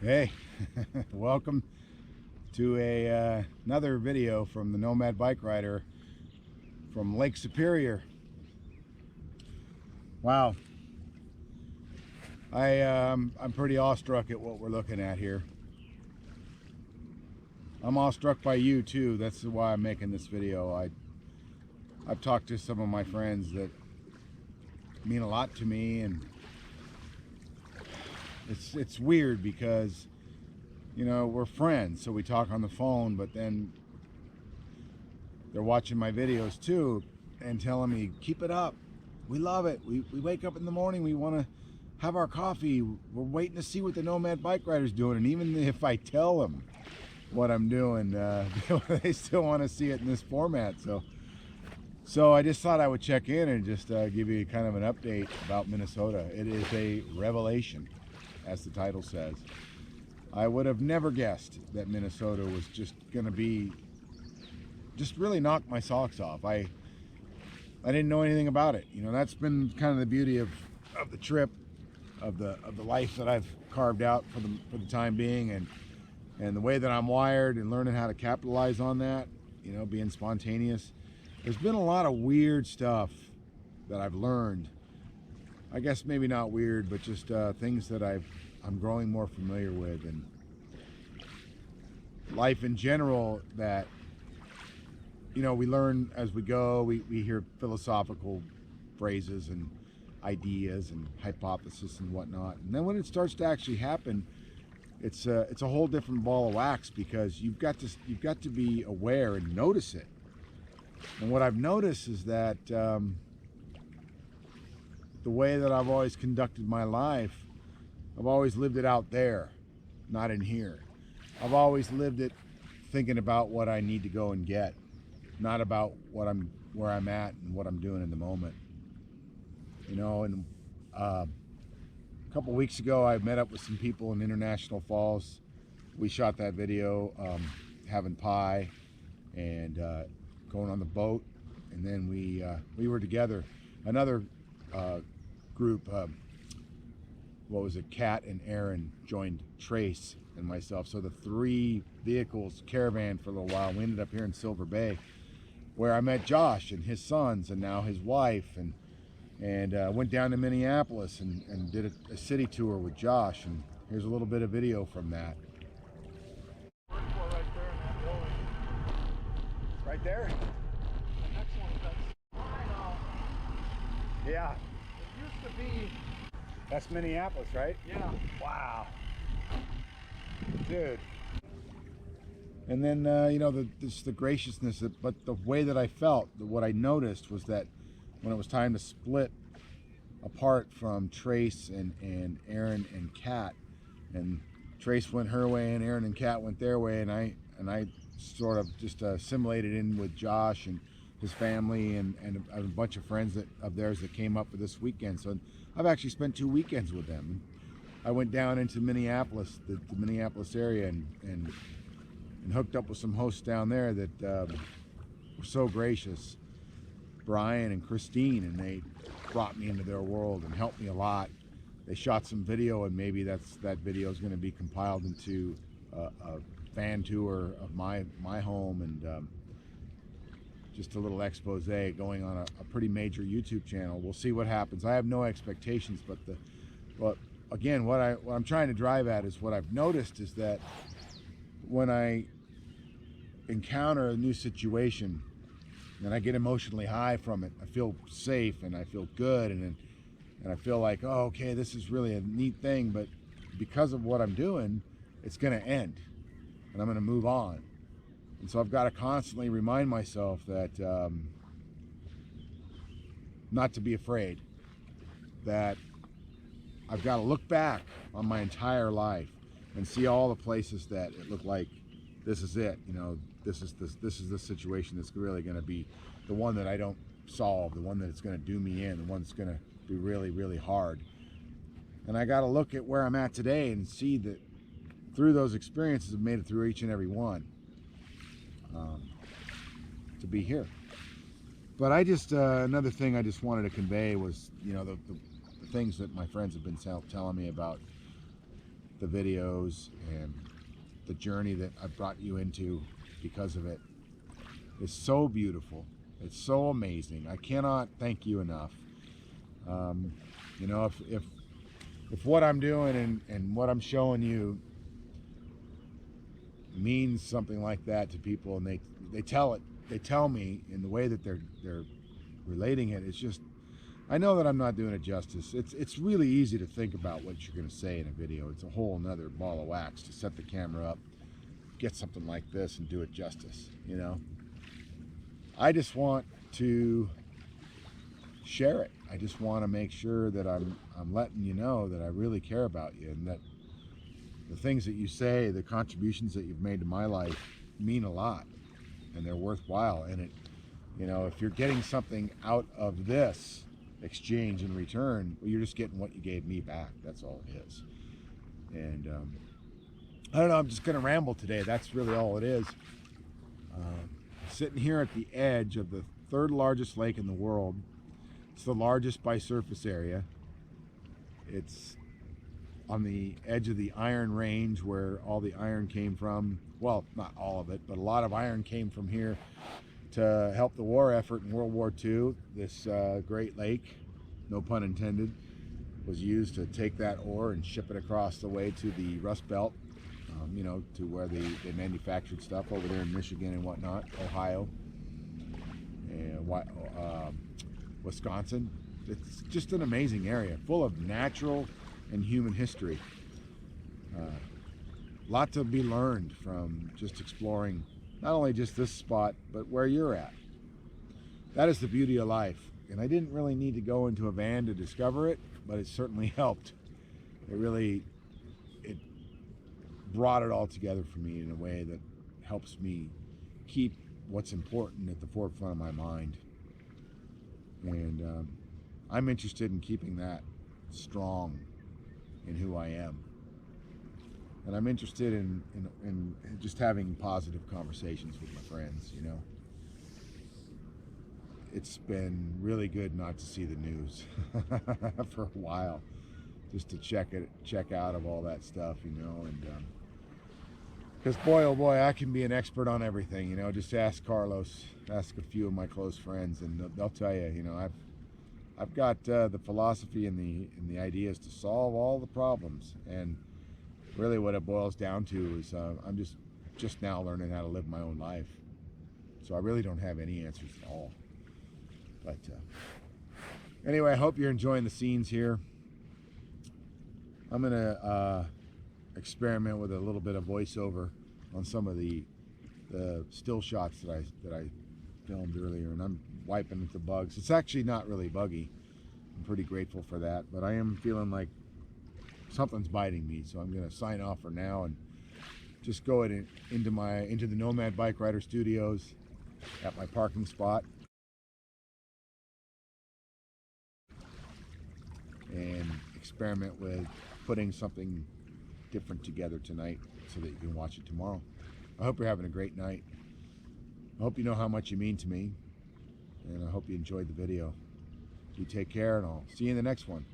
Hey, welcome to another video from the Nomad Bike Rider from Lake Superior. Wow, I'm pretty awestruck at what we're looking at here. I'm awestruck by you too. That's why I'm making this video. I've talked to some of my friends that mean a lot to me, and it's weird because, you know, we're friends, so we talk on the phone, but then they're watching my videos too and telling me, keep it up, we love it, we wake up in the morning, we want to have our coffee, we're waiting to see what the Nomad Bike Rider's doing. And even if I tell them what I'm doing, they still want to see it in this format. So I just thought I would check in and just give you kind of an update about Minnesota. It is a revelation, as the title says. I would have never guessed that Minnesota was just going to be, just really knock my socks off. I didn't know anything about it. You know, that's been kind of the beauty of the trip, of the life that I've carved out for the time being, and the way that I'm wired and learning how to capitalize on that, you know, being spontaneous. There's been a lot of weird stuff that I've learned. I guess maybe not weird, but just things that I'm growing more familiar with, and life in general that, you know, we learn as we go. We hear philosophical phrases and ideas and hypotheses and whatnot, and then when it starts to actually happen, it's a whole different ball of wax, because you've got to be aware and notice it. And what I've noticed is that the way that I've always conducted my life, I've always lived it out there, not in here. I've always lived it thinking about what I need to go and get, not about where I'm at and what I'm doing in the moment. You know, and a couple weeks ago, I met up with some people in International Falls. We shot that video, having pie and going on the boat, and then we were together. Another group, what was it, Kat and Aaron joined Trace and myself. So the 3 vehicles caravan for a little while. We ended up here in Silver Bay, where I met Josh and his sons and now his wife, and went down to Minneapolis and did a city tour with Josh. And here's a little bit of video from that. Right there? The next one is that. I know. Yeah. It used to be. That's Minneapolis, right? Yeah. Wow. Dude. And then, you know, the graciousness, but the way that I felt, what I noticed was that when it was time to split apart from Trace and Aaron and Kat, and Trace went her way and Aaron and Kat went their way, and I sort of just assimilated in with Josh and his family and a bunch of friends of theirs that came up for this weekend. So I've actually spent 2 weekends with them. I went down into Minneapolis, the Minneapolis area, and hooked up with some hosts down there that were so gracious, Brian and Christine, and they brought me into their world and helped me a lot. They shot some video, and maybe that video is going to be compiled into a fan tour of my home, and just a little expose going on a pretty major YouTube channel. We'll see what happens. I have no expectations, but again, what I'm trying to drive at is, what I've noticed is that when I encounter a new situation and I get emotionally high from it, I feel safe and I feel good, and I feel like, oh, okay, this is really a neat thing, but because of what I'm doing, it's going to end and I'm going to move on. And so I've got to constantly remind myself that not to be afraid, that I've got to look back on my entire life and see all the places that it looked like this is it. You know, this is the situation that's really going to be the one that I don't solve, the one that's going to do me in, the one that's going to be really, really hard. And I got to look at where I'm at today and see that through those experiences, I've made it through each and every one to be here. But I just, another thing I just wanted to convey was, you know, the things that my friends have been telling me about the videos and the journey that I brought you into because of it is so beautiful. It's so amazing. I cannot thank you enough. You know, if what I'm doing and what I'm showing you means something like that to people, and they tell me in the way that they're relating it, it's just, I know that I'm not doing it justice. It's really easy to think about what you're going to say in a video. It's a whole nother ball of wax to set the camera up, get something like this, and do it justice. You know, I just want to share it. I just want to make sure that I'm letting you know that I really care about you, and that the things that you say, the contributions that you've made to my life mean a lot, and they're worthwhile. And it, you know, if you're getting something out of this exchange in return, well, you're just getting what you gave me back. That's all it is. And I don't know, I'm just going to ramble today. That's really all it is. Sitting here at the edge of the third largest lake in the world. It's the largest by surface area. It's on the edge of the Iron Range, where all the iron came from. Well, not all of it, but a lot of iron came from here to help the war effort in World War II. This Great Lake, no pun intended, was used to take that ore and ship it across the way to the Rust Belt, you know, to where they manufactured stuff over there in Michigan and whatnot, Ohio, and Wisconsin. It's just an amazing area, full of natural and human history. A lot to be learned from just exploring not only just this spot, but where you're at. That is the beauty of life. And I didn't really need to go into a van to discover it, but it certainly helped. It brought it all together for me in a way that helps me keep what's important at the forefront of my mind. And I'm interested in keeping that strong in who I am. And I'm interested in just having positive conversations with my friends, you know. It's been really good not to see the news for a while, just to check out of all that stuff, you know. And because boy, oh boy, I can be an expert on everything, you know. Just ask Carlos, ask a few of my close friends, and they'll tell you, you know, I've got the philosophy and the ideas to solve all the problems. And really what it boils down to is I'm just now learning how to live my own life. So I really don't have any answers at all. But anyway, I hope you're enjoying the scenes here. I'm going to experiment with a little bit of voiceover on some of the still shots that I filmed earlier, and I'm wiping at the bugs. It's actually not really buggy. I'm pretty grateful for that, but I am feeling like something's biting me, so I'm going to sign off for now and just go into the Nomad Bike Rider Studios at my parking spot and experiment with putting something different together tonight so that you can watch it tomorrow. I hope you're having a great night. I hope you know how much you mean to me, and I hope you enjoyed the video. You take care, and I'll see you in the next one.